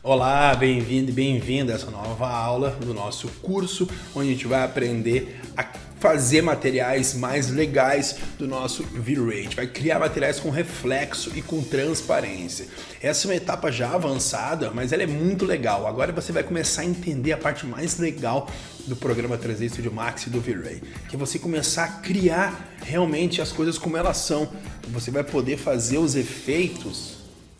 Olá, bem-vindo e bem-vinda a essa nova aula do nosso curso, onde a gente vai aprender a fazer materiais mais legais do nosso V-Ray. A gente vai criar materiais com reflexo e com transparência. Essa é uma etapa já avançada, mas ela é muito legal. Agora você vai começar a entender a parte mais legal do programa 3D Studio Max e do V-Ray, que é você começar a criar realmente as coisas como elas são. Você vai poder fazer os efeitos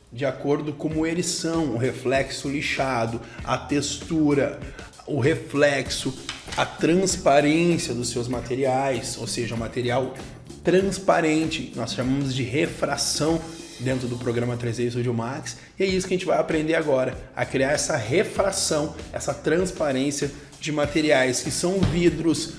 de acordo como eles são, o reflexo lixado, a textura, o reflexo, a transparência dos seus materiais, ou seja, o material transparente, nós chamamos de refração dentro do programa 3D Studio Max, e é isso que a gente vai aprender agora, a criar essa refração, essa transparência de materiais que são vidros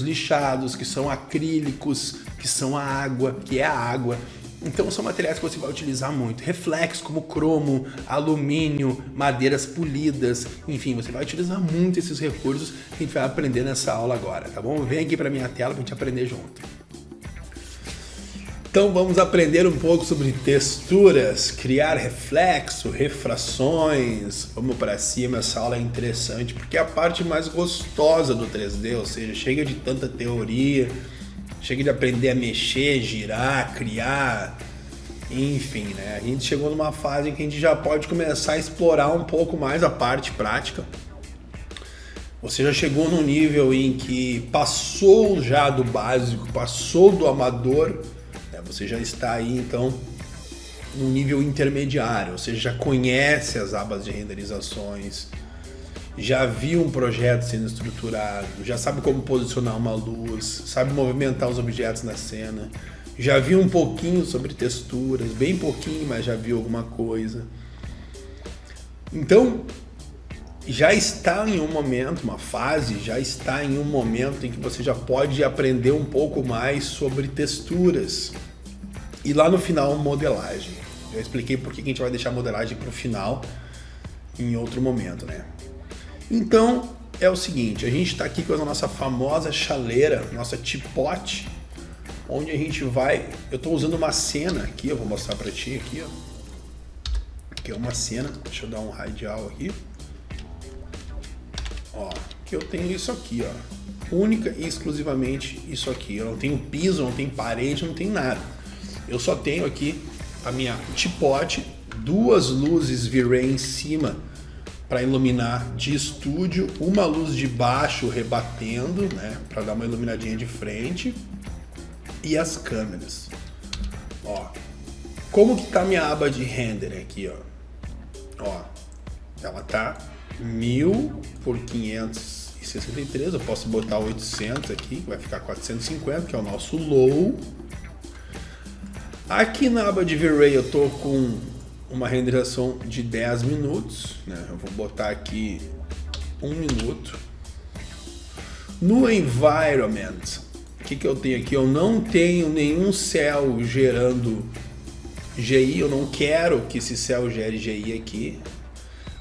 lixados, que são acrílicos, que são a água, que é a água. Então são materiais que você vai utilizar muito. Reflexos como cromo, alumínio, madeiras polidas, enfim, você vai utilizar muito esses recursos que a gente vai aprender nessa aula agora, tá bom? Vem aqui para minha tela para a gente aprender junto. Então vamos aprender um pouco sobre texturas, criar reflexo, refrações. Vamos para cima, essa aula é interessante porque é a parte mais gostosa do 3D, ou seja, chega de tanta teoria, chega de aprender a mexer, girar, criar, enfim, né? A gente chegou numa fase em que a gente já pode começar a explorar um pouco mais a parte prática. Você já chegou num nível em que passou já do básico, passou do amador, né? Você já está aí, então, num nível intermediário. Você já conhece as abas de renderizações, já viu um projeto sendo estruturado, já sabe como posicionar uma luz, sabe movimentar os objetos na cena, já viu um pouquinho sobre texturas, bem pouquinho, mas já viu alguma coisa. Então, já está em um momento, uma fase, já está em um momento em que você já pode aprender um pouco mais sobre texturas. E lá no final, modelagem. Já expliquei por que a gente vai deixar a modelagem para o final, em outro momento, né? Então, é o seguinte, a gente está aqui com a nossa famosa chaleira, nossa teapot, onde a gente vai... Eu estou usando uma cena aqui, eu vou mostrar para ti aqui, ó. Aqui é uma cena, deixa eu dar um radial aqui. Ó, que eu tenho isso aqui, ó. Única e exclusivamente isso aqui. Eu não tenho piso, não tenho parede, não tenho nada. Eu só tenho aqui a minha teapot, duas luzes V-Ray em cima, para iluminar de estúdio, uma luz de baixo rebatendo, né, para dar uma iluminadinha de frente, e as câmeras. Ó, como que tá minha aba de render aqui, ó, ela tá 1000 por 563, eu posso botar 800 aqui, que vai ficar 450, que é o nosso low. Aqui na aba de V-Ray eu tô com uma renderização de 10 minutos, né? Eu vou botar aqui 1 minuto. No environment, o que eu tenho aqui? Eu não tenho nenhum céu gerando GI, eu não quero que esse céu gere GI aqui,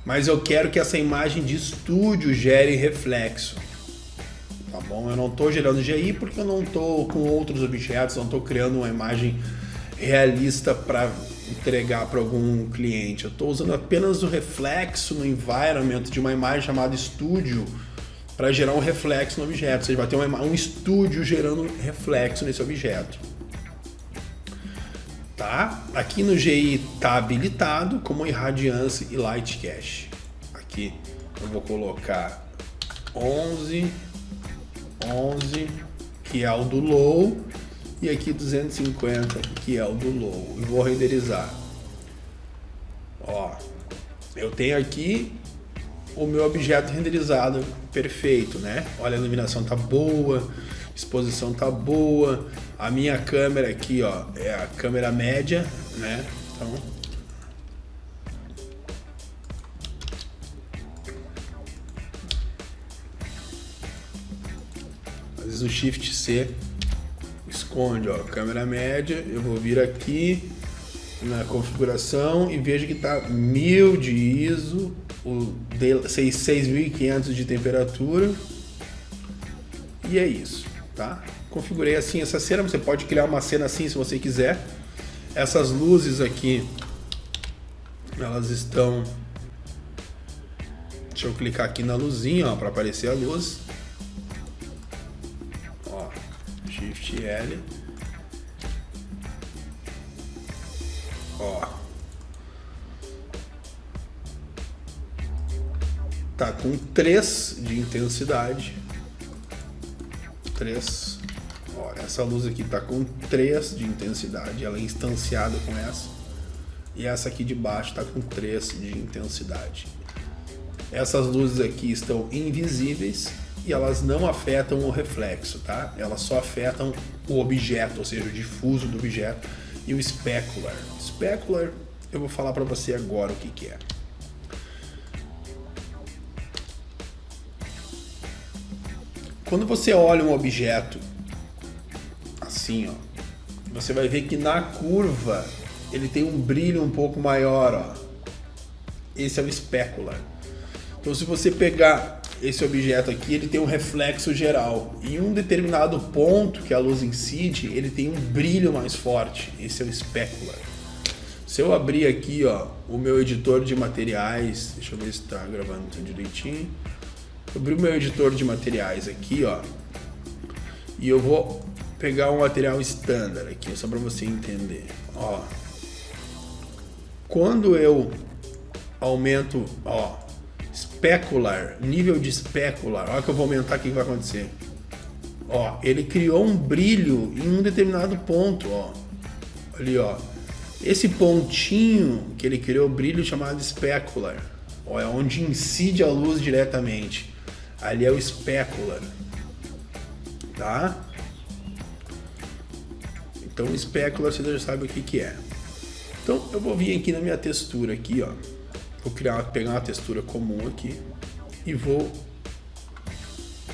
mas eu quero que essa imagem de estúdio gere reflexo, tá bom? Eu não estou gerando GI porque eu não estou com outros objetos, não estou criando uma imagem realista para entregar para algum cliente. Eu estou usando apenas o reflexo no environment de uma imagem chamada estúdio para gerar um reflexo no objeto. Ou seja, vai ter um estúdio gerando reflexo nesse objeto. Tá? Aqui no GI está habilitado como irradiância e light cache. Aqui eu vou colocar 11, que é o do low, e aqui 250, que é o do low. E vou renderizar. Ó, eu tenho aqui o meu objeto renderizado perfeito, né? Olha, a iluminação tá boa, exposição tá boa. A minha câmera aqui, ó, é a câmera média, né? Então, às vezes o Shift C esconde, ó, câmera média. Eu vou vir aqui na configuração e vejo que está 1000 de ISO, 6500 de temperatura, e é isso, tá? Configurei assim essa cena. Você pode criar uma cena assim se você quiser. Essas luzes aqui, elas estão Deixa eu clicar aqui na luzinha, ó, para aparecer a luz. Ó, Shift L. Ó. Tá com 3 de intensidade. 3. Ó, essa luz aqui tá com 3 de intensidade. Ela é instanciada com essa. E essa aqui de baixo tá com 3 de intensidade. Essas luzes aqui estão invisíveis e elas não afetam o reflexo, tá? Elas só afetam o objeto, ou seja, o difuso do objeto e o specular. Specular, eu vou falar para você agora o que é. Quando você olha um objeto assim, ó, você vai ver que na curva ele tem um brilho um pouco maior, ó. Esse é o specular. Então, se você pegar esse objeto aqui, ele tem um reflexo geral. Em um determinado ponto que a luz incide, ele tem um brilho mais forte. Esse é o specular. Se eu abrir aqui, ó, o meu editor de materiais, deixa eu ver se está gravando tudo direitinho. Eu abri o meu editor de materiais aqui, ó, e eu vou pegar um material standard aqui, só para você entender. Ó, quando eu aumento, ó, specular, nível de specular, olha que eu vou aumentar, o que vai acontecer? Ó, ele criou um brilho em um determinado ponto, ó. Ali, ó. Esse pontinho que ele criou, brilho chamado specular, ó, é onde incide a luz diretamente. Ali é o specular, tá? Então o specular você já sabe o que é. Então eu vou vir aqui na minha textura aqui, ó. Vou pegar uma textura comum aqui e vou...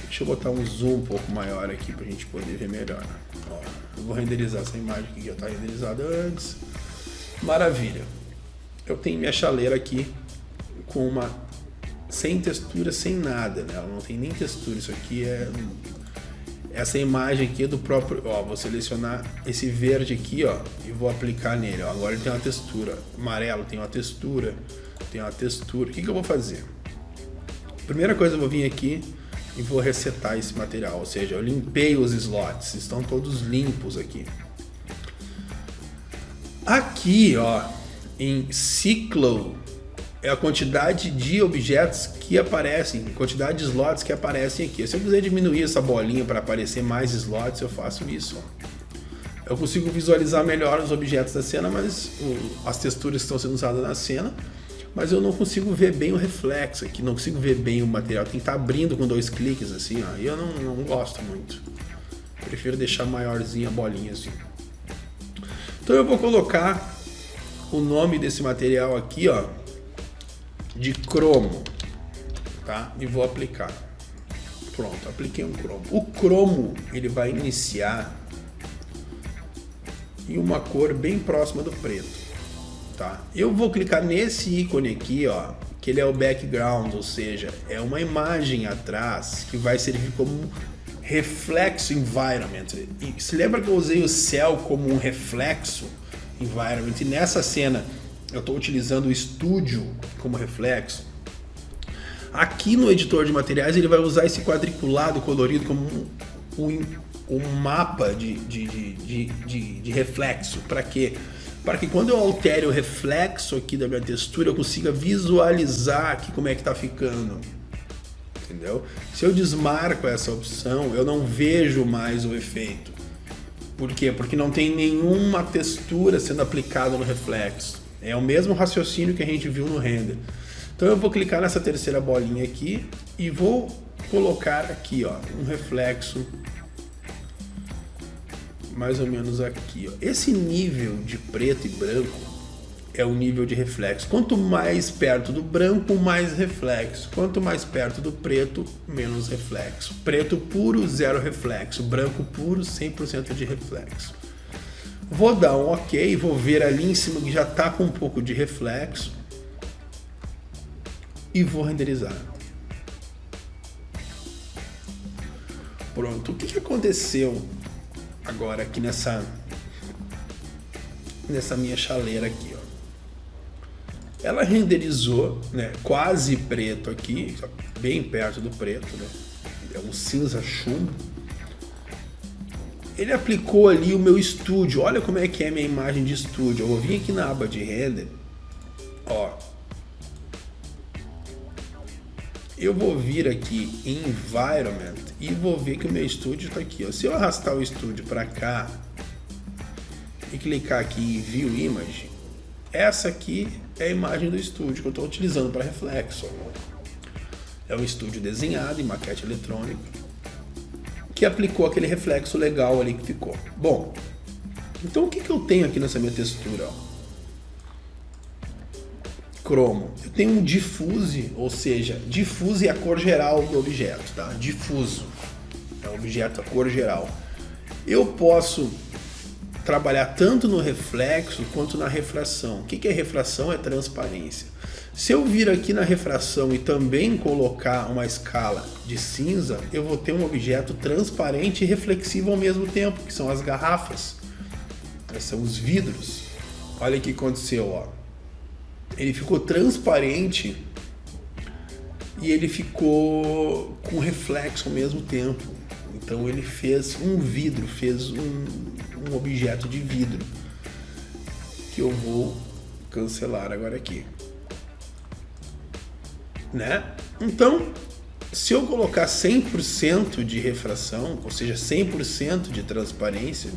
Deixa eu botar um zoom um pouco maior aqui pra gente poder ver melhor. Ó, eu vou renderizar essa imagem aqui que já está renderizada antes. Maravilha. Eu tenho minha chaleira aqui com uma... sem textura, sem nada, né? Ela não tem nem textura. Isso aqui é... Essa imagem aqui é do próprio... Ó, vou selecionar esse verde aqui, ó, e vou aplicar nele. Ó. Agora ele tem uma textura. Amarelo tem uma textura. Tem uma textura. O que eu vou fazer? Primeira coisa, eu vou vir aqui e vou resetar esse material. Ou seja, eu limpei os slots. Estão todos limpos aqui. Aqui, ó, em ciclo, é a quantidade de objetos que aparecem, quantidade de slots que aparecem aqui. Se eu quiser diminuir essa bolinha para aparecer mais slots, eu faço isso, ó. Eu consigo visualizar melhor os objetos da cena, mas as texturas que estão sendo usadas na cena, mas eu não consigo ver bem o reflexo aqui, não consigo ver bem o material. Tem que estar abrindo com 2 cliques assim, ó, e eu não gosto muito. Prefiro deixar maiorzinha a bolinha assim. Então eu vou colocar o nome desse material aqui, ó, de cromo, tá? E vou aplicar. Pronto, apliquei um cromo. O cromo, ele vai iniciar em uma cor bem próxima do preto, tá? Eu vou clicar nesse ícone aqui, ó, que ele é o background, ou seja, é uma imagem atrás que vai servir como reflexo environment. E se lembra que eu usei o céu como um reflexo environment? E nessa cena eu estou utilizando o estúdio como reflexo. Aqui no editor de materiais ele vai usar esse quadriculado colorido como um mapa de reflexo. Para quê? Para que quando eu altere o reflexo aqui da minha textura, eu consiga visualizar aqui como é que está ficando. Entendeu? Se eu desmarco essa opção, eu não vejo mais o efeito. Por quê? Porque não tem nenhuma textura sendo aplicada no reflexo. É o mesmo raciocínio que a gente viu no render. Então eu vou clicar nessa terceira bolinha aqui e vou colocar aqui, ó, um reflexo mais ou menos aqui, ó. Esse nível de preto e branco é o nível de reflexo. Quanto mais perto do branco, mais reflexo. Quanto mais perto do preto, menos reflexo. Preto puro, 0 reflexo. Branco puro, 100% de reflexo. Vou dar um OK, vou ver ali em cima que já está com um pouco de reflexo. E vou renderizar. Pronto, o que aconteceu agora aqui nessa minha chaleira aqui, ó? Ela renderizou, né, quase preto aqui, bem perto do preto, né? É um cinza chumbo. Ele aplicou ali o meu estúdio. Olha como é que é a minha imagem de estúdio. Eu vou vir aqui na aba de render. Ó. Eu vou vir aqui em Environment e vou ver que o meu estúdio está aqui. Ó. Se eu arrastar o estúdio para cá e clicar aqui em View Image, essa aqui é a imagem do estúdio que eu estou utilizando para reflexo. É um estúdio desenhado em maquete eletrônica que aplicou aquele reflexo legal ali que ficou. Bom, então o que eu tenho aqui nessa minha textura? Ó? Cromo. Eu tenho um diffuse, ou seja, diffuse é a cor geral do objeto, tá? Difuso é o objeto, a cor geral. Eu posso trabalhar tanto no reflexo quanto na refração. O que é refração? É transparência. Se eu vir aqui na refração e também colocar uma escala de cinza, eu vou ter um objeto transparente e reflexivo ao mesmo tempo, que são as garrafas. Esses são os vidros. Olha o que aconteceu, ó. Ele ficou transparente e ele ficou com reflexo ao mesmo tempo. Então ele fez um vidro, fez um objeto de vidro que eu vou cancelar agora aqui, né? Então, se eu colocar 100% de refração, ou seja, 100% de transparência,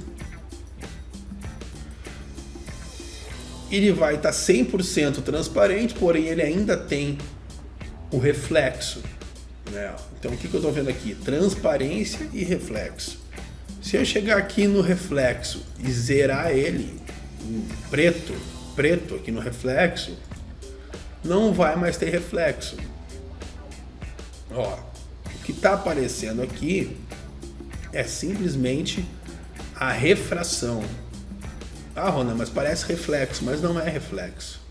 ele vai estar 100% transparente, porém ele ainda tem o reflexo, né? Então o que eu estou vendo aqui? Transparência e reflexo. Se eu chegar aqui no reflexo e zerar ele em preto aqui no reflexo, não vai mais ter reflexo. Ó, o que está aparecendo aqui é simplesmente a refração. Ah, Rona, mas parece reflexo, mas não é reflexo.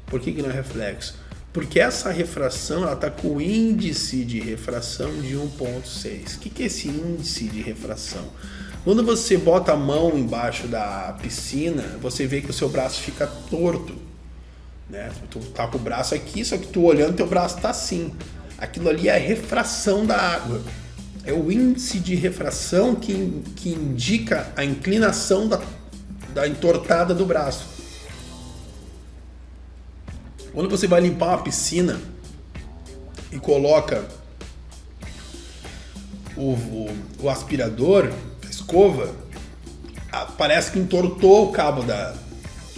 Por que não é reflexo? Porque essa refração está com o índice de refração de 1.6. O que é esse índice de refração? Quando você bota a mão embaixo da piscina, você vê que o seu braço fica torto, né? Tu tá com o braço aqui, só que tu olhando, teu braço tá assim. Aquilo ali é a refração da água. É o índice de refração que indica a inclinação da entortada do braço. Quando você vai limpar uma piscina e coloca o aspirador, a escova, parece que entortou o cabo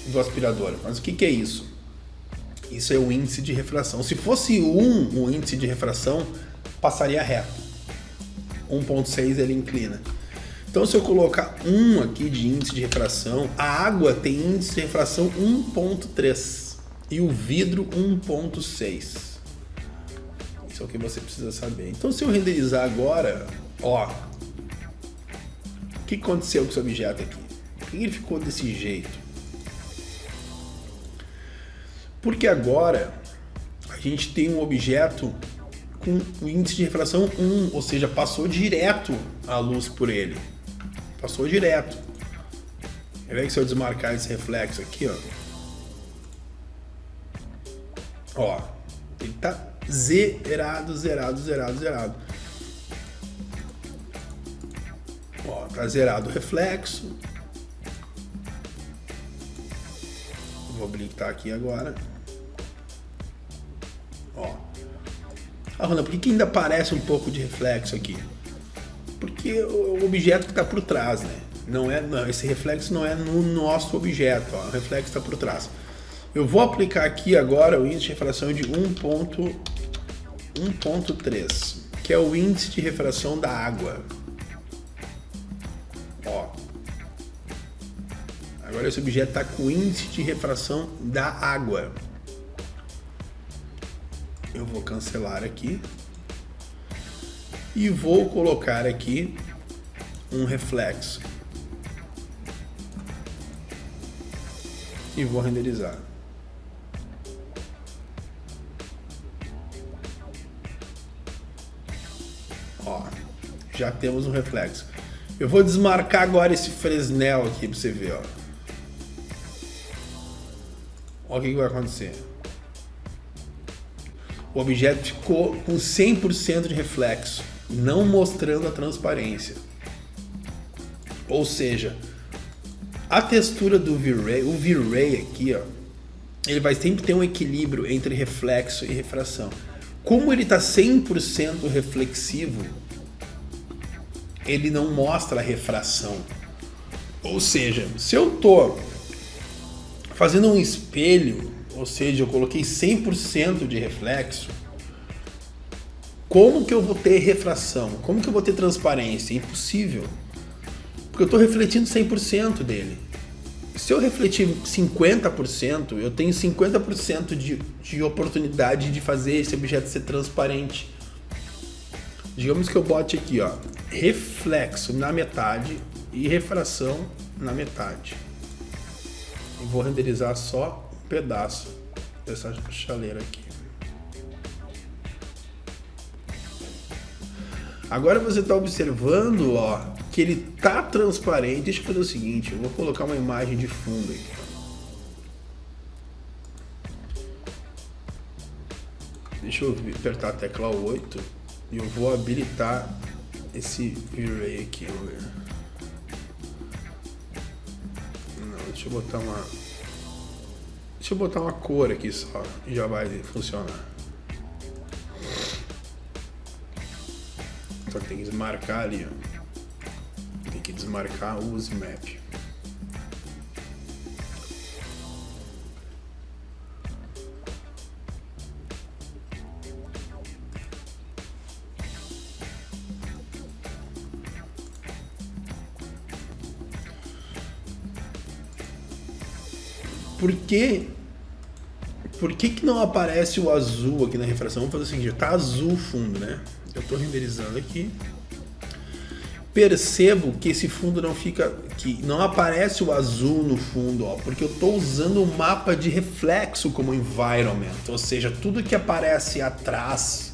do aspirador. Mas o que é isso? Isso é o índice de refração. Se fosse o índice de refração, passaria reto. 1.6 ele inclina. Então, se eu colocar 1 aqui de índice de refração, a água tem índice de refração 1.3 e o vidro 1.6. Isso é o que você precisa saber. Então, se eu renderizar agora, ó, o que aconteceu com esse objeto aqui? Por que ele ficou desse jeito? Porque agora a gente tem um objeto com o índice de refração 1, ou seja, passou direto a luz por ele. Passou direto. Quer ver que se eu desmarcar esse reflexo aqui, ó. Ó, ele tá zerado, zerado, zerado, zerado. Ó, tá zerado o reflexo. Vou habilitar aqui agora. Ó. Ah, Rona, por que ainda aparece um pouco de reflexo aqui? Porque o objeto que está por trás, né? Não, esse reflexo não é no nosso objeto, ó. O reflexo está por trás. Eu vou aplicar aqui agora o índice de refração de 1.3, que é o índice de refração da água. Ó. Agora esse objeto está com o índice de refração da água. Eu vou cancelar aqui. E vou colocar aqui um reflexo. E vou renderizar. Ó, já temos um reflexo. Eu vou desmarcar agora esse Fresnel aqui para você ver, ó. Olha o que vai acontecer. o objeto ficou com 100% de reflexo, não mostrando a transparência. Ou seja, a textura do V-Ray, o V-Ray aqui, ó, ele vai sempre ter um equilíbrio entre reflexo e refração. Como ele está 100% reflexivo, ele não mostra a refração. Ou seja, se eu estou fazendo um espelho, ou seja, eu coloquei 100% de reflexo, como que eu vou ter refração? Como que eu vou ter transparência? É impossível. Porque eu estou refletindo 100% dele. Se eu refletir 50%, eu tenho 50% de oportunidade de fazer esse objeto ser transparente. Digamos que eu bote aqui, ó, reflexo na metade e refração na metade. E vou renderizar só um pedaço dessa chaleira aqui. Agora você está observando, ó, que ele tá transparente. Deixa eu fazer o seguinte, eu vou colocar uma imagem de fundo aqui. Deixa eu apertar a tecla 8 e eu vou habilitar esse V-Ray aqui. Não, deixa eu botar uma cor aqui só e já vai funcionar. Só que tem que desmarcar ali, ó. Tem que desmarcar o Use Map. Por que não aparece o azul aqui na refração? Vamos fazer o seguinte, tá azul o fundo, né? Eu tô renderizando aqui. Percebo que esse fundo não fica, que não aparece o azul no fundo, ó, porque eu estou usando o mapa de reflexo como environment, ou seja, tudo que aparece atrás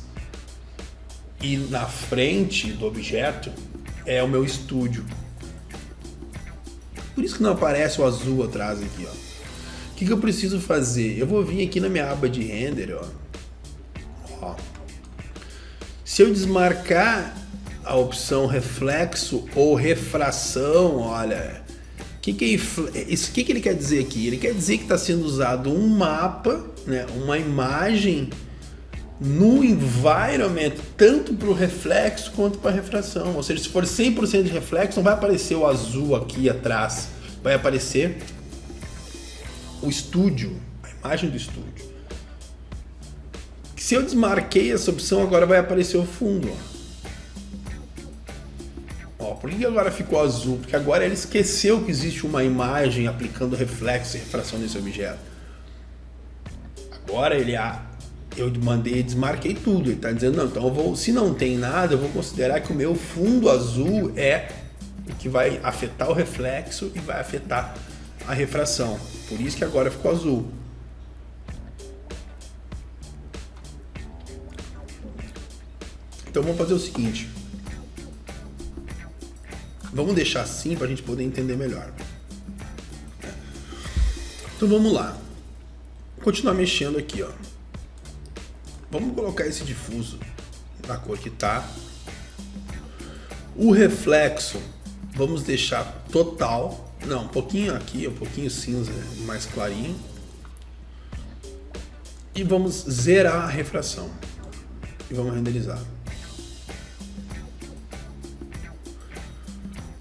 e na frente do objeto é o meu estúdio. Por isso que não aparece o azul atrás aqui, ó. O que eu preciso fazer? Eu vou vir aqui na minha aba de render, ó. Se eu desmarcar a opção reflexo ou refração, olha, isso que ele quer dizer aqui? Ele quer dizer que está sendo usado um mapa, né, uma imagem no environment, tanto para o reflexo quanto para a refração. Ou seja, se for 100% de reflexo, não vai aparecer o azul aqui atrás, vai aparecer o estúdio, a imagem do estúdio. Se eu desmarquei essa opção, agora vai aparecer o fundo, ó. Por que agora ficou azul? Porque agora ele esqueceu que existe uma imagem aplicando reflexo e refração nesse objeto. Agora eu mandei, desmarquei tudo. Ele está dizendo, não, então se não tem nada, eu vou considerar que o meu fundo azul é o que vai afetar o reflexo e vai afetar a refração. Por isso que agora ficou azul. Então vamos fazer o seguinte. Vamos deixar assim para a gente poder entender melhor. Então vamos lá. Vou continuar mexendo aqui, ó. Vamos colocar esse difuso na cor que tá. O reflexo vamos deixar total. Não, um pouquinho aqui, um pouquinho cinza, mais clarinho. E vamos zerar a refração. E vamos renderizar.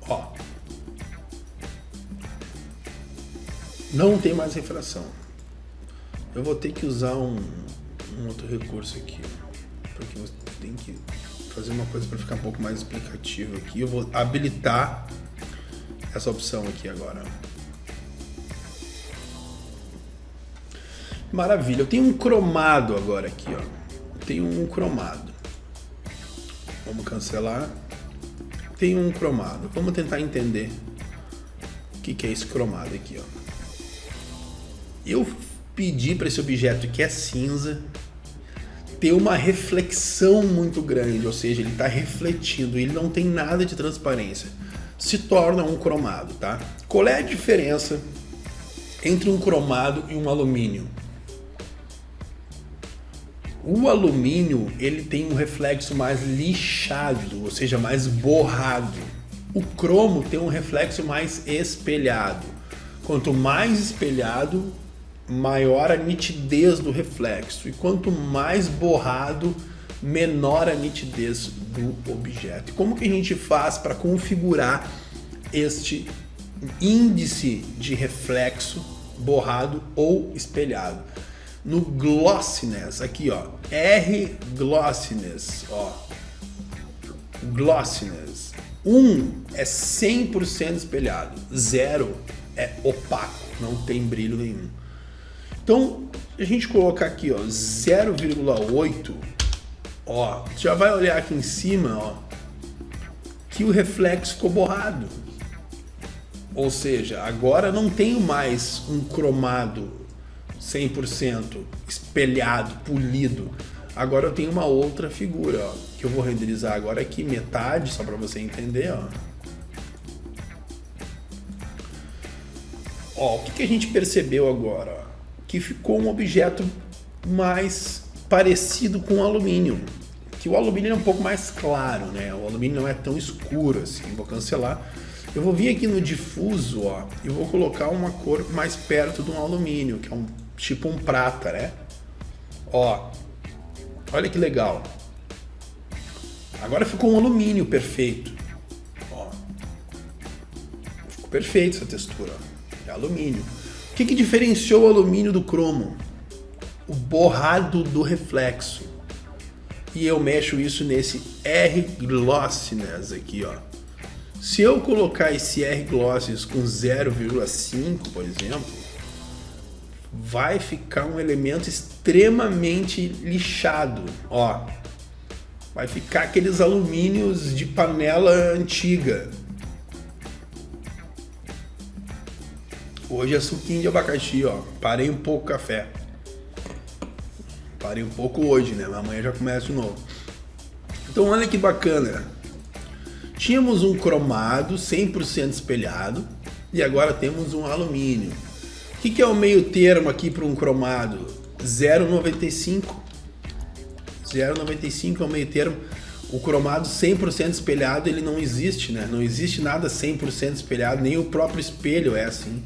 Ó, não tem mais refração. Eu vou ter que usar um outro recurso aqui, porque você tem que fazer uma coisa para ficar um pouco mais explicativo aqui. Eu vou habilitar essa opção aqui agora. Maravilha, eu tenho um cromado agora aqui, ó. Tenho um cromado. Vamos cancelar. Tem um cromado. Vamos tentar entender o que é esse cromado aqui, ó. Eu pedi para esse objeto que é cinza ter uma reflexão muito grande, ou seja, ele está refletindo, ele não tem nada de transparência. Se torna um cromado, tá? Qual é a diferença entre um cromado e um alumínio? O alumínio, ele tem um reflexo mais lixado, ou seja, mais borrado. O cromo tem um reflexo mais espelhado. Quanto mais espelhado, maior a nitidez do reflexo. E quanto mais borrado, menor a nitidez do objeto. Como que a gente faz para configurar este índice de reflexo borrado ou espelhado? No glossiness, aqui ó, R glossiness, ó, glossiness, 1 é 100% espelhado, 0 é opaco, não tem brilho nenhum. Então, a gente colocar aqui ó, 0,8, ó, já vai olhar aqui em cima, ó, que o reflexo ficou borrado. Ou seja, agora não tenho mais um cromado 100% espelhado, polido. Agora eu tenho uma outra figura, ó, que eu vou renderizar agora aqui, metade, só para você entender. Ó, o que a gente percebeu agora? Ó? Que ficou um objeto mais parecido com o alumínio. Que o alumínio é um pouco mais claro, né? O alumínio não é tão escuro assim. Vou cancelar. Eu vou vir aqui no difuso, ó, e vou colocar uma cor mais perto de um alumínio, que é tipo um prata, né? Ó, olha que legal. Agora ficou um alumínio perfeito. Ó, ficou perfeito essa textura. Ó. É alumínio. O que diferenciou o alumínio do cromo? O borrado do reflexo. E eu mexo isso nesse R glossiness aqui, ó. Se eu colocar esse R glossiness com 0,5, por exemplo, vai ficar um elemento extremamente lixado, ó. Vai ficar aqueles alumínios de panela antiga. Hoje é suquinho de abacaxi, ó. Parei um pouco o café. Parei um pouco hoje, né? Amanhã já começa de novo. Então olha que bacana. Tínhamos um cromado 100% espelhado e agora temos um alumínio. O que é o meio termo aqui para um cromado? 0,95. 0,95 é o meio termo. O cromado 100% espelhado, ele não existe, né? Não existe nada 100% espelhado, nem o próprio espelho é assim.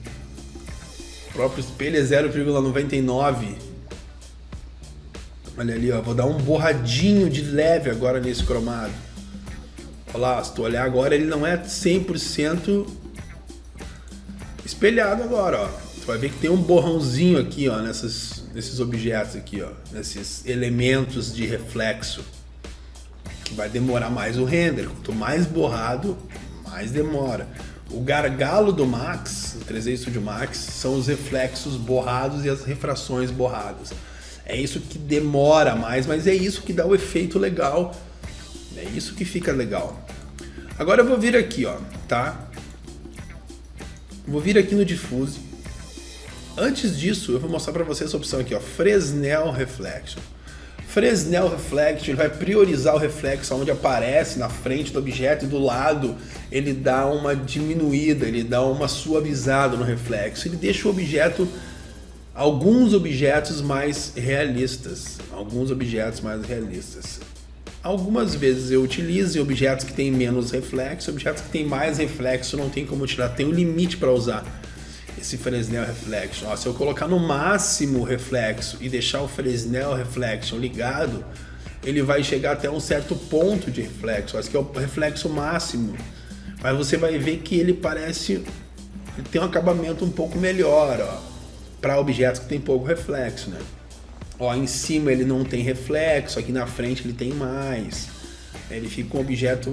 O próprio espelho é 0,99. Olha ali, ó, vou dar um borradinho de leve agora nesse cromado. Olha lá, se tu olhar agora, ele não é 100% espelhado agora, ó. Tu vai ver que tem um borrãozinho aqui, ó, nesses objetos aqui, ó, nesses elementos de reflexo, que vai demorar mais o render. Quanto mais borrado, mais demora. O gargalo do Max, o 3D Studio Max, são os reflexos borrados e as refrações borradas. É isso que demora mais, mas é isso que dá o efeito legal. É isso que fica legal. Agora eu vou vir aqui, ó, tá? Vou vir aqui no Diffuse. Antes disso, eu vou mostrar para vocês essa opção aqui, ó, Fresnel Reflection. Fresnel Reflection, ele vai priorizar o reflexo onde aparece na frente do objeto e do lado ele dá uma diminuída, ele dá uma suavizada no reflexo. Ele deixa o objeto, alguns objetos mais realistas. Algumas vezes eu utilizo objetos que têm menos reflexo, objetos que têm mais reflexo não tem como tirar, tem um limite para usar esse Fresnel Reflection. Ó, se eu colocar no máximo reflexo e deixar o Fresnel Reflection ligado, ele vai chegar até um certo ponto de reflexo, esse que é o reflexo máximo, mas você vai ver que ele tem um acabamento um pouco melhor, ó, para objetos que tem pouco reflexo, né? Ó, em cima ele não tem reflexo, aqui na frente ele tem mais. Ele fica um objeto,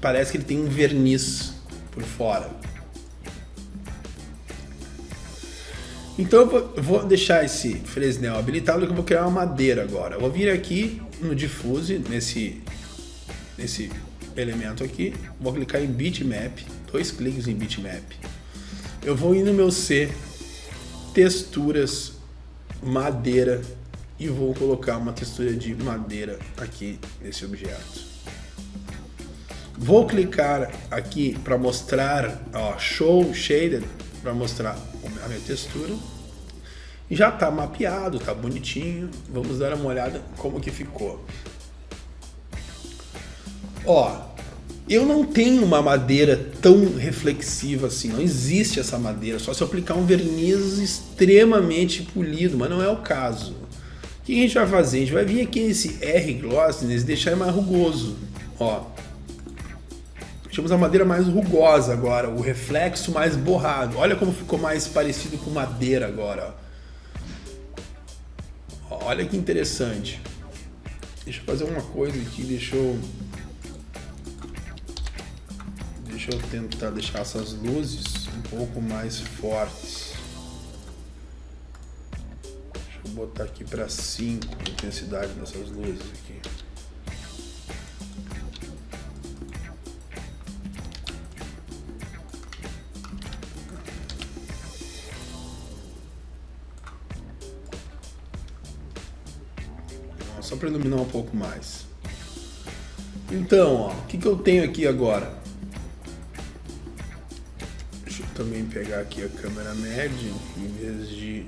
parece que ele tem um verniz por fora. Então eu vou deixar esse Fresnel habilitado, que eu vou criar uma madeira agora. Eu vou vir aqui no Diffuse, nesse elemento aqui, vou clicar em Bitmap, 2 cliques em Bitmap. Eu vou ir no meu C, Texturas, Madeira, e vou colocar uma textura de madeira aqui nesse objeto. Vou clicar aqui para mostrar, ó, Show Shaded, para mostrar a minha textura. Já está mapeado, está bonitinho. Vamos dar uma olhada como que ficou. Ó, eu não tenho uma madeira tão reflexiva assim, não existe essa madeira, só se eu aplicar um verniz extremamente polido, mas não é o caso. O que a gente vai fazer? A gente vai vir aqui nesse R-Glossiness e deixar ele mais rugoso. Ó, deixamos a madeira mais rugosa agora, o reflexo mais borrado. Olha como ficou mais parecido com madeira agora. Ó, olha que interessante. Deixa eu fazer uma coisa aqui, deixa eu tentar deixar essas luzes um pouco mais fortes. Deixa eu botar aqui para 5 a intensidade dessas luzes aqui. Só para iluminar um pouco mais. Então, ó, o que eu tenho aqui agora? Deixa eu também pegar aqui a câmera média, em vez de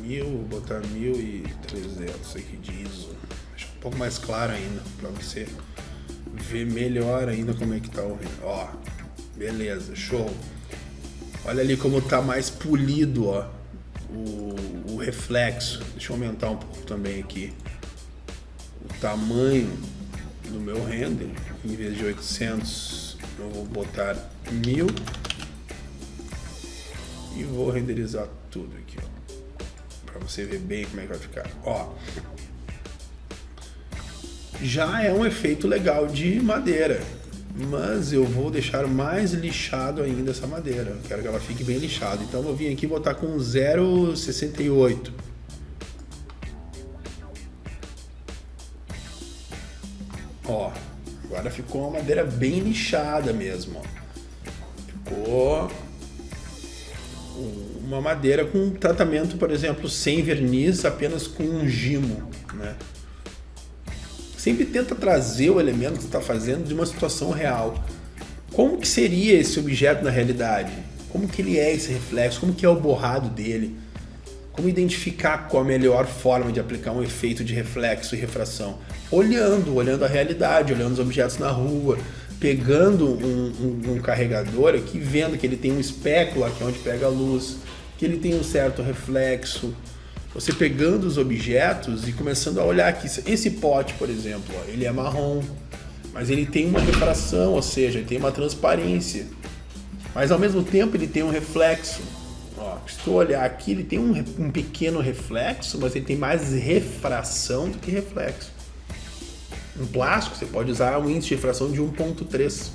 1000, vou botar 1300 aqui de ISO. Deixa um pouco mais claro ainda, para você ver melhor ainda como é que tá o... Ó, beleza, show. Olha ali como tá mais polido, ó, o reflexo. Deixa eu aumentar um pouco também aqui o tamanho do meu render. Em vez de 800, eu vou botar 1000 e vou renderizar tudo aqui, ó, para você ver bem como é que vai ficar. Ó, já é um efeito legal de madeira, mas eu vou deixar mais lixado ainda essa madeira. Eu quero que ela fique bem lixada, então eu vou vir aqui e botar com 0,68. Ó, agora ficou uma madeira bem lixada mesmo, ó. Ficou uma madeira com tratamento, por exemplo, sem verniz, apenas com um gimo, né? Sempre tenta trazer o elemento que você está fazendo de uma situação real. Como que seria esse objeto na realidade? Como que ele é esse reflexo? Como que é o borrado dele? Como identificar qual a melhor forma de aplicar um efeito de reflexo e refração? Olhando a realidade, olhando os objetos na rua, pegando um carregador aqui, vendo que ele tem um espéculo aqui onde pega a luz, que ele tem um certo reflexo. Você pegando os objetos e começando a olhar aqui. Esse pote, por exemplo, ó, ele é marrom, mas ele tem uma refração, ou seja, ele tem uma transparência. Mas ao mesmo tempo ele tem um reflexo. Ó, se tu olhar aqui, ele tem um pequeno reflexo, mas ele tem mais refração do que reflexo. Um plástico, você pode usar um índice de refração de 1.3.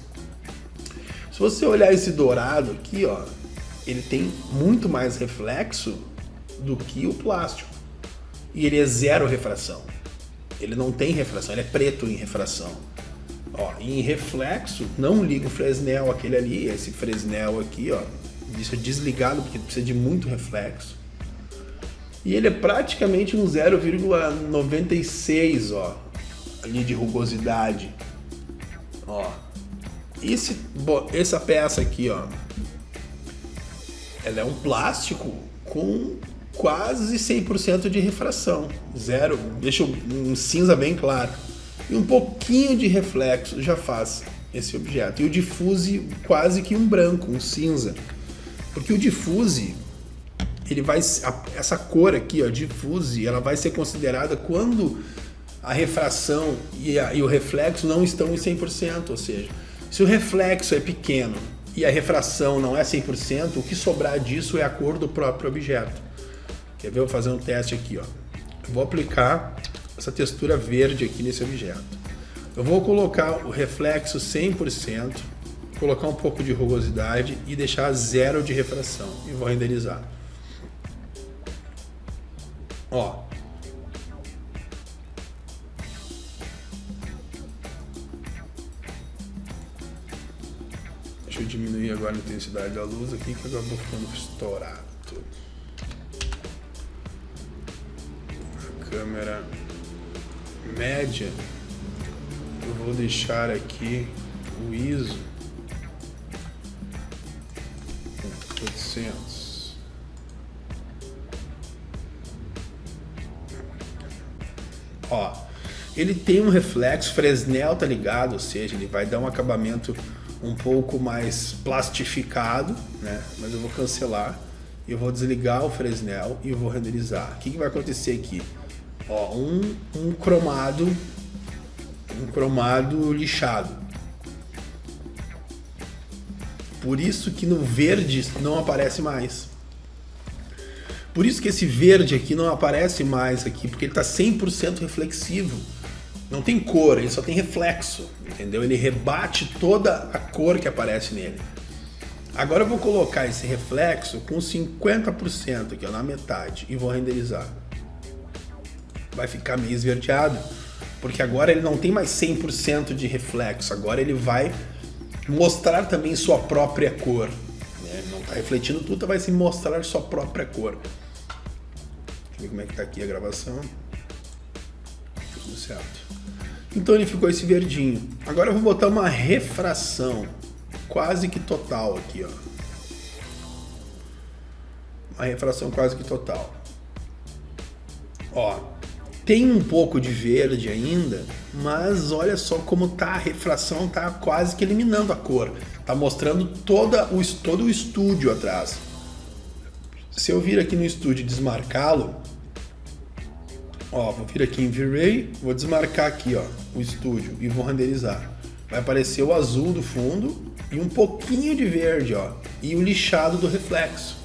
Se você olhar esse dourado aqui, ó, ele tem muito mais reflexo do que o plástico. E ele é zero refração. Ele não tem refração, ele é preto em refração. Ó, e em reflexo, não liga o Fresnel aquele ali, esse Fresnel aqui, ó, deixa desligado porque precisa de muito reflexo. E ele é praticamente um 0,96, ó, ali de rugosidade. Ó, essa peça aqui, ó, ela é um plástico com quase 100% de refração, zero, deixa um cinza bem claro. E um pouquinho de reflexo já faz esse objeto. E o diffuse quase que um branco, um cinza. Porque o diffuse, ele vai, essa cor aqui, ó, diffuse, ela vai ser considerada quando a refração e o reflexo não estão em 100%. Ou seja, se o reflexo é pequeno e a refração não é 100%, o que sobrar disso é a cor do próprio objeto. Quer ver? Eu vou fazer um teste aqui, ó. Eu vou aplicar essa textura verde aqui nesse objeto. Eu vou colocar o reflexo 100%, colocar um pouco de rugosidade e deixar zero de refração. E vou renderizar. Ó. Deixa eu diminuir agora a intensidade da luz aqui, que acabou ficando estourado tudo. Câmera média, eu vou deixar aqui o ISO 800. Ó, ele tem um reflexo, Fresnel tá ligado, ou seja, ele vai dar um acabamento um pouco mais plastificado, né? Mas eu vou cancelar, eu vou desligar o Fresnel e eu vou renderizar. O que vai acontecer aqui? Ó, um cromado lixado. Por isso que no verde não aparece mais. Por isso que esse verde aqui não aparece mais aqui, porque ele está 100% reflexivo. Não tem cor, ele só tem reflexo, entendeu? Ele rebate toda a cor que aparece nele. Agora eu vou colocar esse reflexo com 50% aqui, ó, na metade, e vou renderizar. Vai ficar meio esverdeado, porque agora ele não tem mais 100% de reflexo, agora ele vai mostrar também sua própria cor. Né? Não está refletindo tudo, vai se mostrar sua própria cor. Deixa eu ver como é que tá aqui a gravação. Tudo certo. Então ele ficou esse verdinho. Agora eu vou botar uma refração quase que total aqui, ó. Uma refração quase que total. Ó, tem um pouco de verde ainda, mas olha só como tá a refração, tá quase que eliminando a cor. Tá mostrando todo o estúdio atrás. Se eu vir aqui no estúdio e desmarcá-lo, ó, vou vir aqui em V-Ray, vou desmarcar aqui, ó, o estúdio e vou renderizar. Vai aparecer o azul do fundo e um pouquinho de verde, ó, e o lixado do reflexo.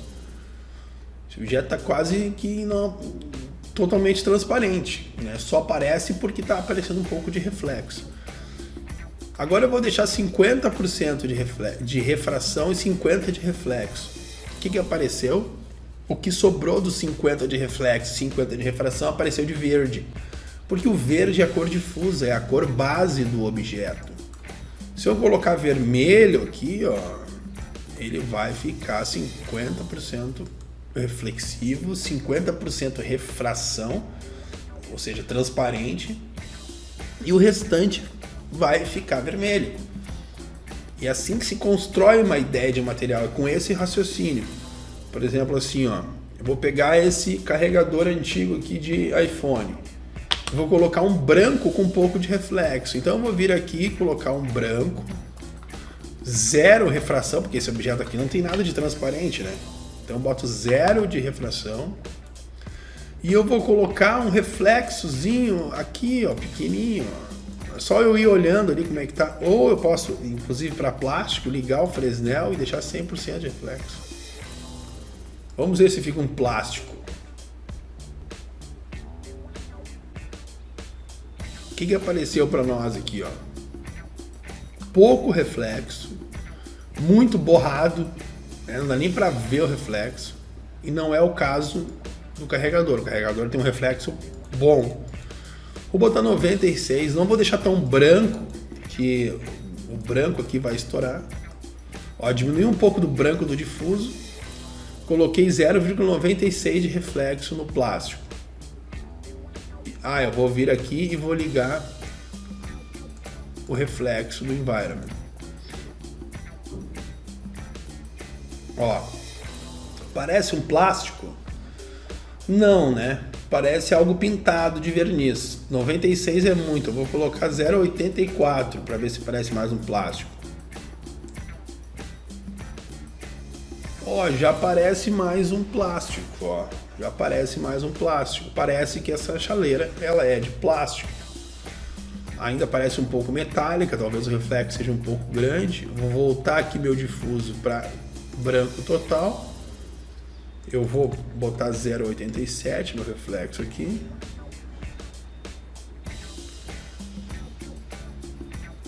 O objeto tá quase que não, totalmente transparente, né? Só aparece porque tá aparecendo um pouco de reflexo. Agora eu vou deixar 50% de refração e 50% de reflexo. O que apareceu? O que sobrou dos 50 de reflexo e 50 de refração apareceu de verde. Porque o verde é a cor difusa, é a cor base do objeto. Se eu colocar vermelho aqui, ó, ele vai ficar 50% reflexivo, 50% refração, ou seja, transparente, e o restante vai ficar vermelho. E é assim que se constrói uma ideia de material, é com esse raciocínio. Por exemplo, assim, ó, eu vou pegar esse carregador antigo aqui de iPhone, vou colocar um branco com um pouco de reflexo. Então eu vou vir aqui e colocar um branco, zero refração, porque esse objeto aqui não tem nada de transparente, né? Então eu boto 0 de refração e eu vou colocar um reflexozinho aqui, ó, pequenininho, ó. É só eu ir olhando ali como é que tá. Ou eu posso, inclusive para plástico, ligar o Fresnel e deixar 100% de reflexo. Vamos ver se fica um plástico. O que apareceu para nós aqui, ó? Pouco reflexo, muito borrado, né? Não dá nem para ver o reflexo. E não é o caso do carregador. O carregador tem um reflexo bom. Vou botar 96, não vou deixar tão branco, que o branco aqui vai estourar. Ó, diminui um pouco do branco do difuso. Coloquei 0,96 de reflexo no plástico. Ah, eu vou vir aqui e vou ligar o reflexo do environment. Ó, parece um plástico? Não, né? Parece algo pintado de verniz. 96 é muito, eu vou colocar 0,84 para ver se parece mais um plástico. Ó, já parece mais um plástico, ó. Já parece mais um plástico. Parece que essa chaleira, ela é de plástico. Ainda parece um pouco metálica, talvez o reflexo seja um pouco grande. Vou voltar aqui meu difuso para branco total. Eu vou botar 0,87 no reflexo aqui.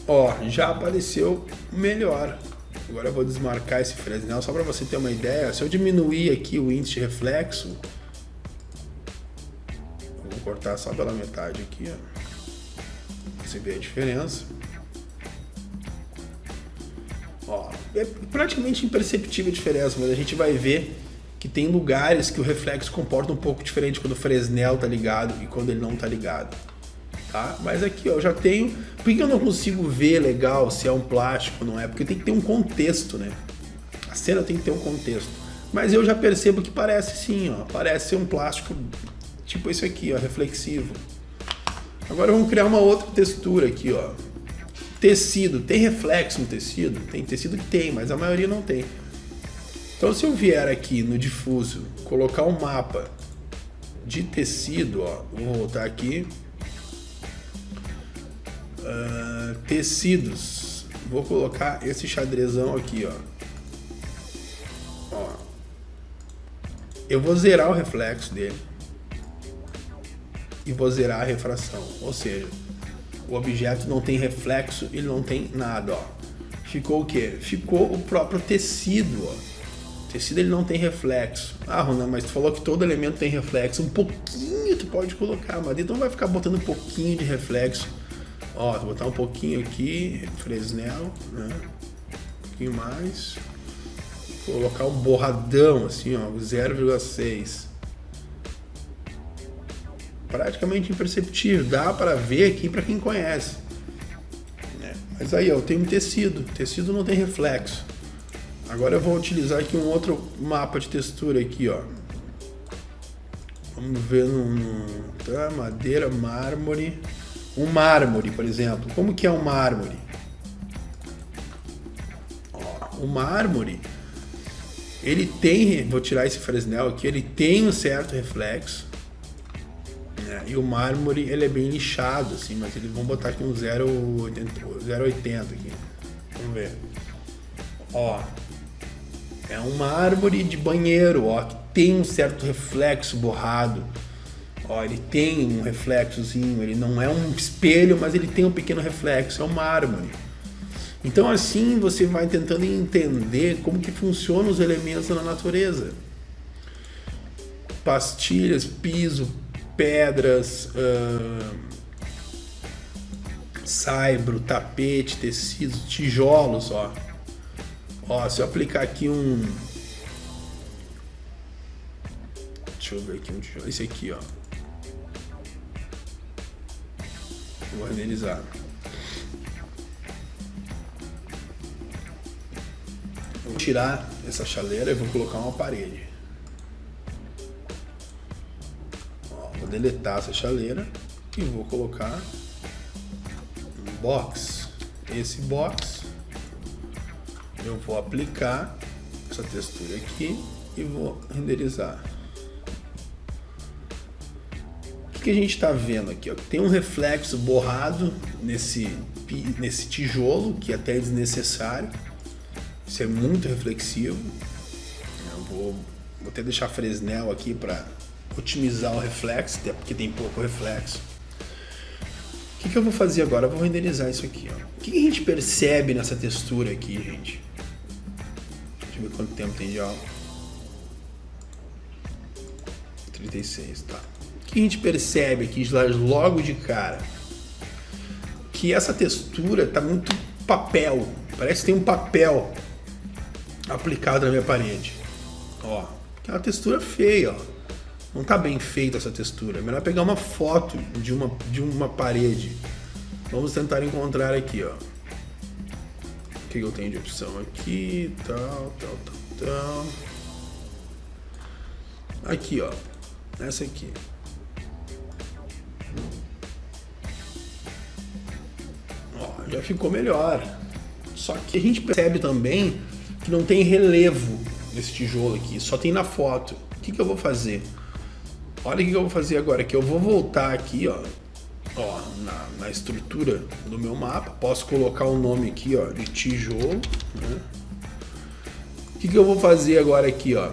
Ó, já apareceu melhor. Agora eu vou desmarcar esse Fresnel, só para você ter uma ideia. Se eu diminuir aqui o índice de reflexo, eu vou cortar só pela metade aqui, ó. Você vê a diferença. Ó, é praticamente imperceptível a diferença, mas a gente vai ver que tem lugares que o reflexo comporta um pouco diferente quando o Fresnel tá ligado e quando ele não tá ligado. Tá? Mas aqui, ó, eu já tenho. Por que eu não consigo ver legal se é um plástico ou não é? Porque tem que ter um contexto, né? A cena tem que ter um contexto. Mas eu já percebo que parece sim, ó. Parece ser um plástico tipo esse aqui, ó, reflexivo. Agora vamos criar uma outra textura aqui, ó. Tecido, tem reflexo no tecido? Tem tecido que tem, mas a maioria não tem. Então se eu vier aqui no difuso, colocar um mapa de tecido, ó, vou voltar aqui, tecidos, vou colocar esse xadrezão aqui, ó. Eu vou zerar o reflexo dele e vou zerar a refração, ou seja, o objeto não tem reflexo, ele não tem nada, ó. Ficou o quê? Ficou o próprio tecido, ó. O tecido ele não tem reflexo. Ah, Ronan, mas tu falou que todo elemento tem reflexo. Um pouquinho tu pode colocar, mas então vai ficar botando um pouquinho de reflexo. Ó, vou botar um pouquinho aqui, Fresnel, né? Um pouquinho mais. Vou colocar um borradão assim, ó, 0,6. Praticamente imperceptível, dá para ver aqui para quem conhece. Mas aí, ó, eu tenho um tecido. Tecido não tem reflexo. Agora eu vou utilizar aqui um outro mapa de textura aqui, ó. Vamos ver tá, madeira, mármore. Um mármore, por exemplo. Como que é um mármore? Ó, o mármore, ele tem, vou tirar esse Fresnel aqui, ele tem um certo reflexo. Né? E o mármore, ele é bem lixado, assim, mas eles vão botar aqui um 0,80 aqui. Vamos ver. Ó. É um mármore de banheiro, ó, que tem um certo reflexo borrado. Ó, ele tem um reflexozinho, ele não é um espelho, mas ele tem um pequeno reflexo, é um mármore. Então assim você vai tentando entender como que funcionam os elementos na natureza. Pastilhas, piso, pedras, saibro, tapete, tecidos, tijolos, ó. Ó, se eu aplicar aqui deixa eu ver aqui um tijolo. Esse aqui, ó. Vou renderizar. Vou tirar essa chaleira e vou colocar uma parede. Ó, vou deletar essa chaleira e vou colocar um box. Esse box eu vou aplicar essa textura aqui e vou renderizar. O que a gente está vendo aqui? Ó? Tem um reflexo borrado nesse tijolo, que até é desnecessário. Isso é muito reflexivo. Eu vou até deixar Fresnel aqui para otimizar o reflexo, até porque tem pouco reflexo. O que eu vou fazer agora? Eu vou renderizar isso aqui. Ó. O que a gente percebe nessa textura aqui, gente? Deixa eu ver quanto tempo tem de aula. 36, tá. O que a gente percebe aqui logo de cara? Que essa textura tá muito papel. Parece que tem um papel aplicado na minha parede. Ó, que é uma textura feia, ó. Não tá bem feita essa textura. É melhor pegar uma foto de uma parede. Vamos tentar encontrar aqui, ó. O que eu tenho de opção aqui? Tal. Aqui, ó. Essa aqui. Ó, já ficou melhor. Só que a gente percebe também que não tem relevo nesse tijolo aqui. Só tem na foto. O que eu vou fazer? Olha o que eu vou fazer agora, que eu vou voltar aqui, ó, na estrutura do meu mapa. Posso colocar o nome aqui, ó, de tijolo, né? O que eu vou fazer agora aqui, ó?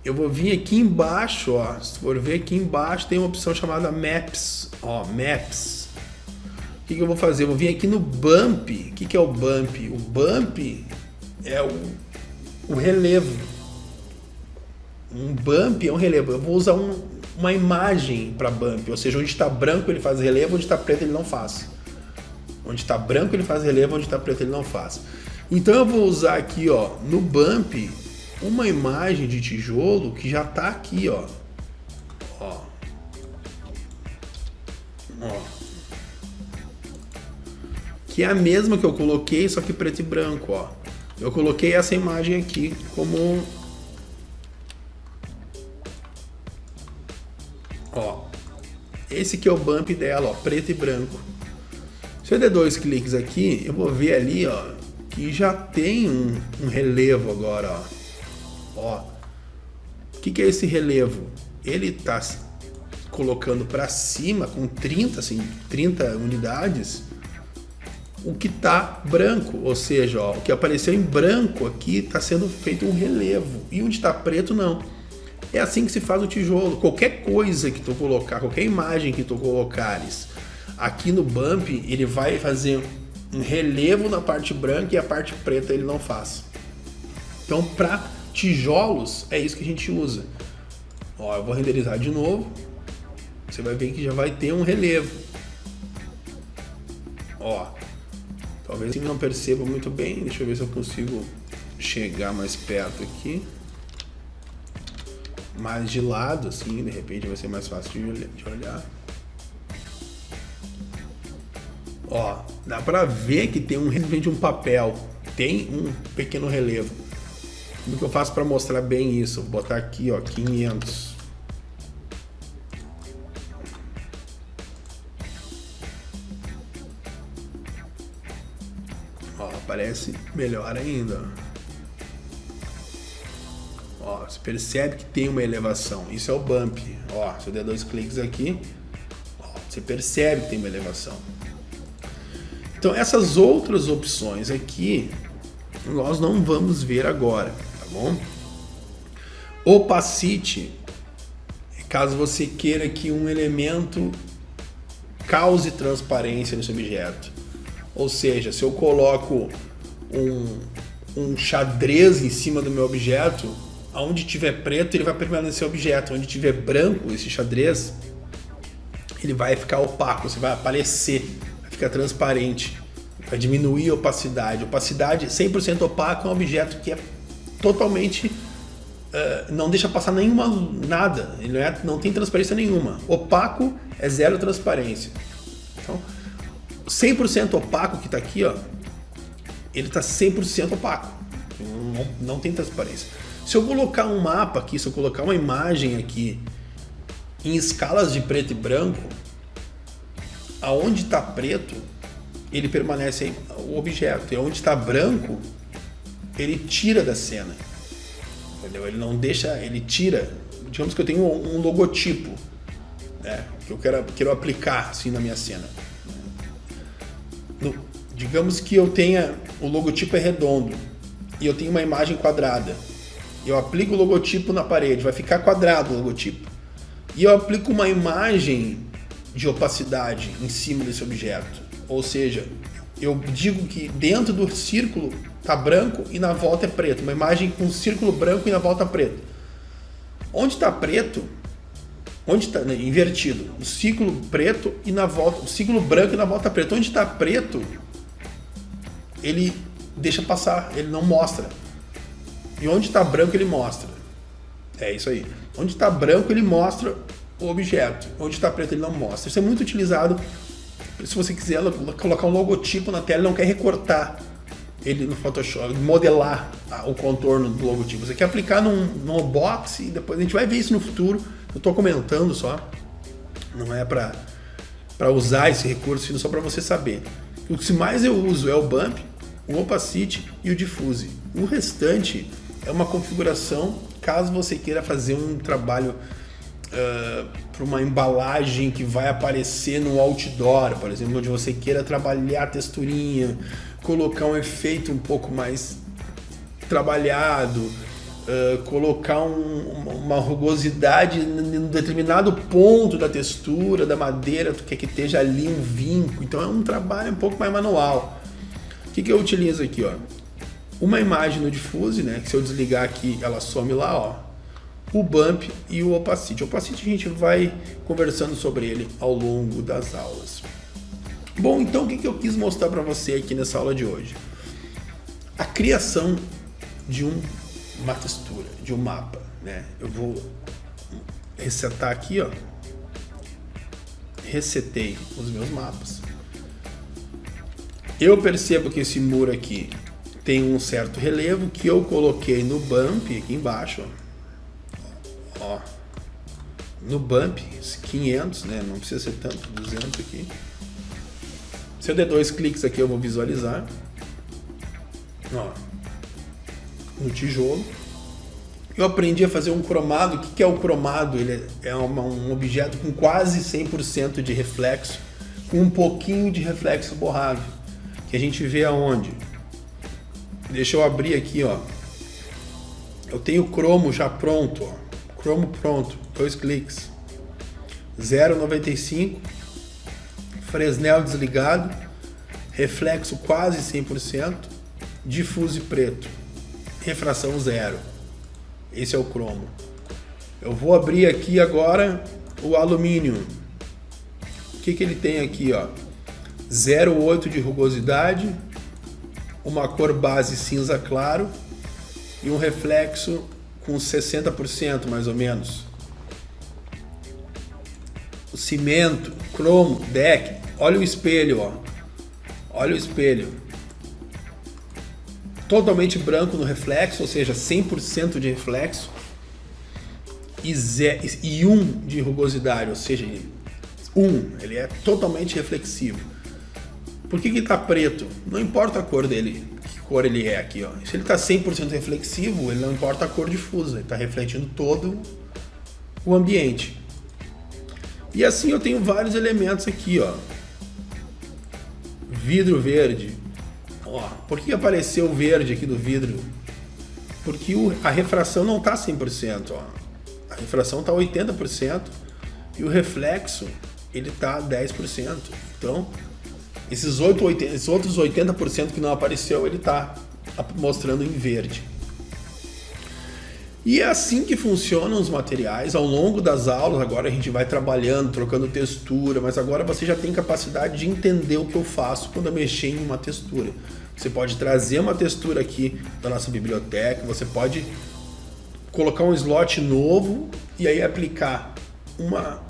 Eu vou vir aqui embaixo, ó, se for ver aqui embaixo tem uma opção chamada Maps, ó, Maps. O que eu vou fazer? Eu vou vir aqui no Bump. O que é o Bump? O Bump é o relevo. Um bump é um relevo. Eu vou usar uma imagem para bump, ou seja, onde está branco ele faz relevo, onde está preto ele não faz. Onde está branco ele faz relevo, onde está preto ele não faz. Então eu vou usar aqui, ó, no bump, uma imagem de tijolo que já está aqui, ó. Que é a mesma que eu coloquei, só que preto e branco, ó. Eu coloquei essa imagem aqui como Esse aqui é o bump dela, ó, preto e branco. Se eu der 2 cliques aqui, eu vou ver ali, ó, que já tem um relevo agora, ó. O que é esse relevo? Ele tá colocando para cima com 30 unidades o que tá branco, ou seja, ó, o que apareceu em branco aqui está sendo feito um relevo, e onde está preto não. É assim que se faz o tijolo. Qualquer coisa que tu colocar, qualquer imagem que tu colocares aqui no bump, ele vai fazer um relevo na parte branca e a parte preta ele não faz. Então, para tijolos, é isso que a gente usa. Ó, eu vou renderizar de novo. Você vai ver que já vai ter um relevo. Ó, talvez você não perceba muito bem. Deixa eu ver se eu consigo chegar mais perto aqui. Mais de lado, assim, de repente vai ser mais fácil de olhar. Ó, dá pra ver que tem um papel, tem um pequeno relevo. Como que eu faço pra mostrar bem isso? Vou botar aqui, ó, 500. Ó, aparece melhor ainda. Ó, você percebe que tem uma elevação. Isso é o bump. Ó, se eu der 2 cliques aqui, ó, você percebe que tem uma elevação. Então essas outras opções aqui nós não vamos ver agora, tá bom? Opacity, caso você queira que um elemento cause transparência nesse objeto. Ou seja, se eu coloco um xadrez em cima do meu objeto, onde tiver preto ele vai permanecer objeto, onde tiver branco esse xadrez, ele vai ficar opaco, você vai aparecer, vai ficar transparente, vai diminuir a opacidade. Opacidade 100% opaco é um objeto que é totalmente não deixa passar nada, ele não tem transparência nenhuma. Opaco é zero transparência. Então 100% opaco que está aqui, ó, ele está 100% opaco, não tem transparência. Se eu colocar um mapa aqui, se eu colocar uma imagem aqui em escalas de preto e branco, aonde está preto, ele permanece o objeto, e onde está branco, ele tira da cena. Entendeu? Ele não deixa, ele tira. Digamos que eu tenho um logotipo, né, que eu quero aplicar assim na minha cena. Digamos que eu tenha, o logotipo é redondo e eu tenho uma imagem quadrada. Eu aplico o logotipo na parede, vai ficar quadrado o logotipo. E eu aplico uma imagem de opacidade em cima desse objeto. Ou seja, eu digo que dentro do círculo está branco e na volta é preto. Uma imagem com um círculo branco e na volta preto. Onde está preto, onde está invertido, o círculo preto e na volta, o círculo branco e na volta preto. Onde está preto, ele deixa passar, ele não mostra. E onde está branco ele mostra. É isso aí. Onde está branco ele mostra o objeto. Onde está preto ele não mostra. Isso é muito utilizado se você quiser colocar um logotipo na tela e não quer recortar ele no Photoshop, modelar o contorno do logotipo. Você quer aplicar num box e depois a gente vai ver isso no futuro. Eu estou comentando só. Não é para usar esse recurso, só para você saber. O que mais eu uso é o Bump, o Opacity e o Diffuse. O restante é uma configuração caso você queira fazer um trabalho para uma embalagem que vai aparecer no outdoor, por exemplo, onde você queira trabalhar a texturinha, colocar um efeito um pouco mais trabalhado, colocar uma rugosidade em um determinado ponto da textura, da madeira, tu quer que esteja ali um vinco, então é um trabalho um pouco mais manual. O que eu utilizo aqui, ó? Uma imagem no Diffuse, né, que se eu desligar aqui ela some lá, ó. O Bump e o Opacity. O Opacity a gente vai conversando sobre ele ao longo das aulas. Bom, então o que eu quis mostrar para você aqui nessa aula de hoje? A criação de uma textura, de um mapa, né? Eu vou resetar aqui, ó. Resetei os meus mapas. Eu percebo que esse muro aqui tem um certo relevo que eu coloquei no Bump aqui embaixo, ó. no bump, 500, né? Não precisa ser tanto, 200 aqui. Se eu der 2 cliques aqui, eu vou visualizar. Ó, no tijolo. Eu aprendi a fazer um cromado. O que é o cromado? Ele é um objeto com quase 100% de reflexo, com um pouquinho de reflexo borrado, que a gente vê aonde? Deixa eu abrir aqui, ó. Eu tenho o cromo já pronto, ó. Cromo pronto, 2 cliques. 0,95, Fresnel desligado, reflexo quase 100%, diffuse preto, refração 0. Esse é o cromo. Eu vou abrir aqui agora o alumínio. O que ele tem aqui, ó? 0,8 de rugosidade, uma cor base cinza claro e um reflexo com 60% mais ou menos. O cimento, cromo, deck. Olha o espelho, ó. Olha o espelho. Totalmente branco no reflexo, ou seja, 100% de reflexo e 1 de rugosidade, ou seja, 1, ele é totalmente reflexivo. Por que está preto? Não importa a cor dele, que cor ele é aqui, ó. Se ele está 100% reflexivo, ele não importa a cor difusa, ele está refletindo todo o ambiente. E assim eu tenho vários elementos aqui, ó. Vidro verde. Ó, por que apareceu o verde aqui do vidro? Porque a refração não está 100%, ó. A refração está 80% e o reflexo ele está 10%. Então, esses outros 80% que não apareceu, ele está mostrando em verde. E é assim que funcionam os materiais. Ao longo das aulas, agora a gente vai trabalhando, trocando textura, mas agora você já tem capacidade de entender o que eu faço quando eu mexer em uma textura. Você pode trazer uma textura aqui da nossa biblioteca, você pode colocar um slot novo e aí aplicar uma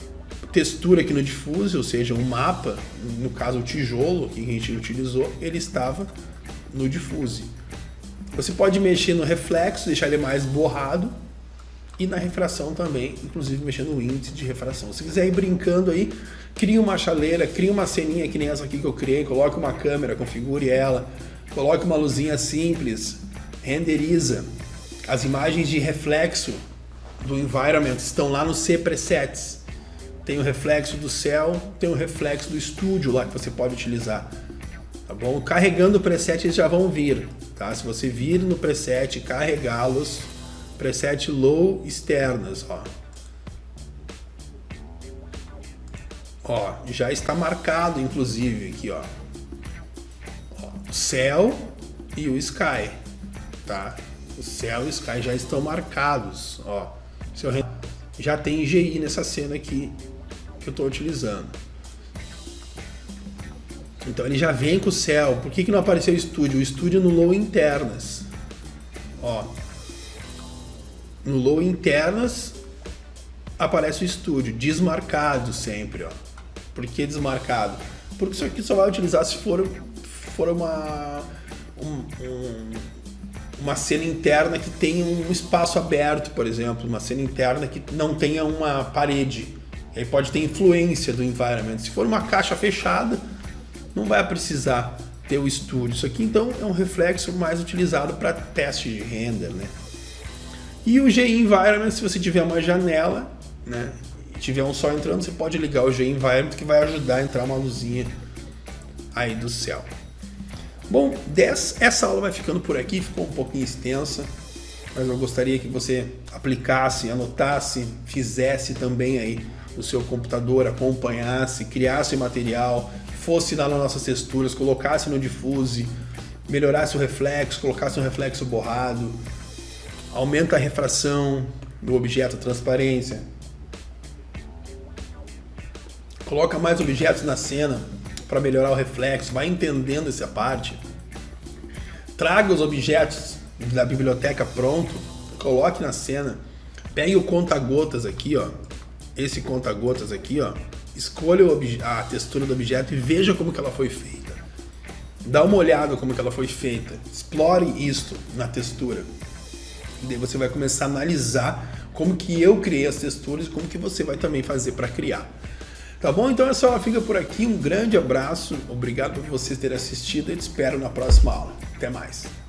textura aqui no Diffuse, ou seja, um mapa, no caso o tijolo que a gente utilizou, ele estava no Diffuse. Você pode mexer no reflexo, deixar ele mais borrado, e na refração também, inclusive mexendo no índice de refração. Se quiser ir brincando aí, cria uma chaleira, cria uma ceninha que nem essa aqui que eu criei, coloque uma câmera, configure ela, coloque uma luzinha simples, renderiza. As imagens de reflexo do environment estão lá no C Presets. Tem o reflexo do céu, tem o reflexo do estúdio lá que você pode utilizar. Tá bom? Carregando o preset eles já vão vir. Tá? Se você vir no preset e carregá-los, preset low externas, ó. Ó, já está marcado inclusive aqui, ó. O céu e o sky, tá? O céu e o sky já estão marcados, ó. Já tem IGI nessa cena aqui que eu estou utilizando. Então ele já vem com o céu. Por que não apareceu o estúdio? O estúdio no low internas. Ó. No low internas aparece o estúdio, desmarcado sempre, ó. Por que desmarcado? Porque isso aqui só vai utilizar se for uma cena interna que tenha um espaço aberto, por exemplo, uma cena interna que não tenha uma parede. E aí pode ter influência do environment. Se for uma caixa fechada, não vai precisar ter o estúdio. Isso aqui então é um reflexo mais utilizado para teste de render, né? E o GI Environment, se você tiver uma janela, né, e tiver um sol entrando, você pode ligar o GI Environment que vai ajudar a entrar uma luzinha aí do céu. Bom, essa aula vai ficando por aqui, ficou um pouquinho extensa, mas eu gostaria que você aplicasse, anotasse, fizesse também aí no seu computador, acompanhasse, criasse material, fosse lá nas nossas texturas, colocasse no Diffuse, melhorasse o reflexo, colocasse um reflexo borrado, aumenta a refração do objeto, a transparência, coloca mais objetos na cena para melhorar o reflexo, vai entendendo essa parte, traga os objetos da biblioteca pronto, coloque na cena, pegue o conta-gotas aqui, ó, esse conta-gotas aqui, ó, escolha a textura do objeto e veja como que ela foi feita. Dá uma olhada como que ela foi feita. Explore isto na textura. E daí você vai começar a analisar como que eu criei as texturas e como que você vai também fazer para criar. Tá bom? Então é só, fica por aqui, um grande abraço, obrigado por vocês terem assistido e te espero na próxima aula. Até mais!